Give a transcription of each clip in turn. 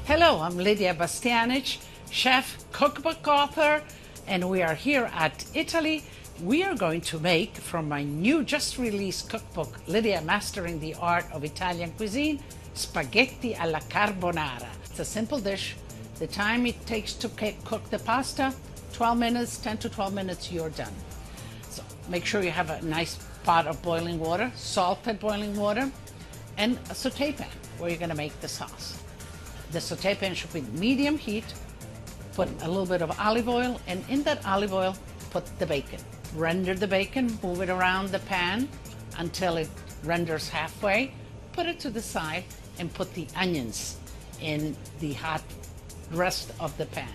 Hello, I'm Lidia Bastianich, chef, cookbook author, and we are here at Italy. We are going to make, from my new just released cookbook, Lidia Mastering the Art of Italian Cuisine, spaghetti alla carbonara. It's a simple dish. The time it takes to cook the pasta, 12 minutes, 10 to 12 minutes, you're done. So make sure you have a nice pot of boiling water, salted boiling water, and a saute pan where you're going to make the sauce. The saute pan should be medium heat. Put a little bit of olive oil, and in that olive oil, put the bacon. Render the bacon, move it around the pan until it renders halfway. Put it to the side and put the onions in the hot rest of the pan.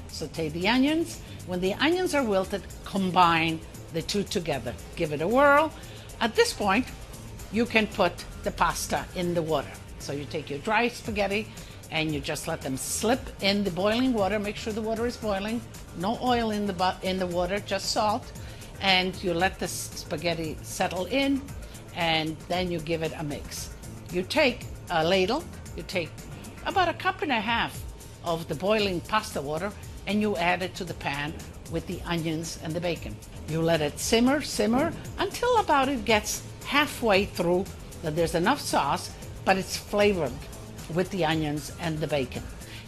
Saute the onions. When the onions are wilted, combine the two together. Give it a whirl. At this point, you can put the pasta in the water. So you take your dry spaghetti and you just let them slip in the boiling water. Make sure the water is boiling. No oil in the water, just salt. And you let the spaghetti settle in, and then you give it a mix. You take a ladle, you take about a cup and a half of the boiling pasta water, and you add it to the pan with the onions and the bacon. You let it simmer until about it gets halfway through, that there's enough sauce, but it's flavored with the onions and the bacon.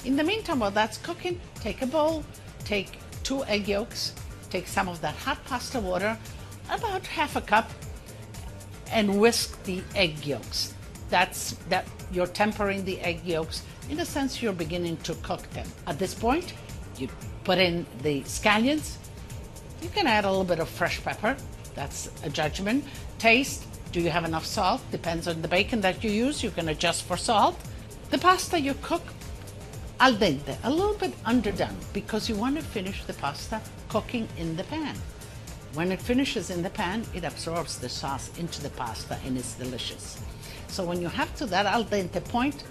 In the meantime, while that's cooking, take a bowl, take 2 egg yolks, take some of that hot pasta water, about half a cup, and whisk the egg yolks. That you're tempering the egg yolks. In a sense, you're beginning to cook them. At this point, you put in the scallions. You can add a little bit of fresh pepper. That's a judgment. Taste. Do you have enough salt? Depends on the bacon that you use. You can adjust for salt. The pasta you cook al dente, a little bit underdone, because you want to finish the pasta cooking in the pan. When it finishes in the pan, it absorbs the sauce into the pasta and it's delicious. So when you have to that al dente point,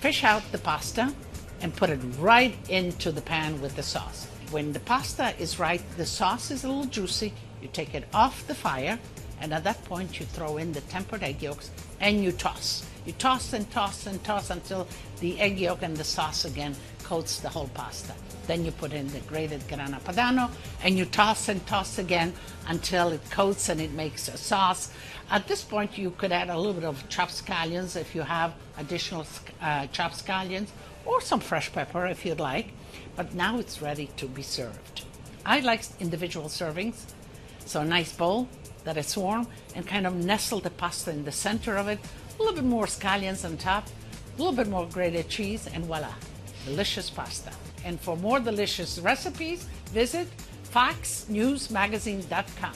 fish out the pasta and put it right into the pan with the sauce. When the pasta is right, the sauce is a little juicy, you take it off the fire, and at that point you throw in the tempered egg yolks and you toss. You toss and toss and toss until the egg yolk and the sauce again coats the whole pasta. Then you put in the grated grana padano and you toss and toss again until it coats and it makes a sauce. At this point, you could add a little bit of chopped scallions if you have additional chopped scallions, or some fresh pepper if you'd like. But now it's ready to be served. I like individual servings, so a nice bowl that is warm, and kind of nestle the pasta in the center of it. A little bit more scallions on top, a little bit more grated cheese, and voila, delicious pasta. And for more delicious recipes, visit foxnewsmagazine.com.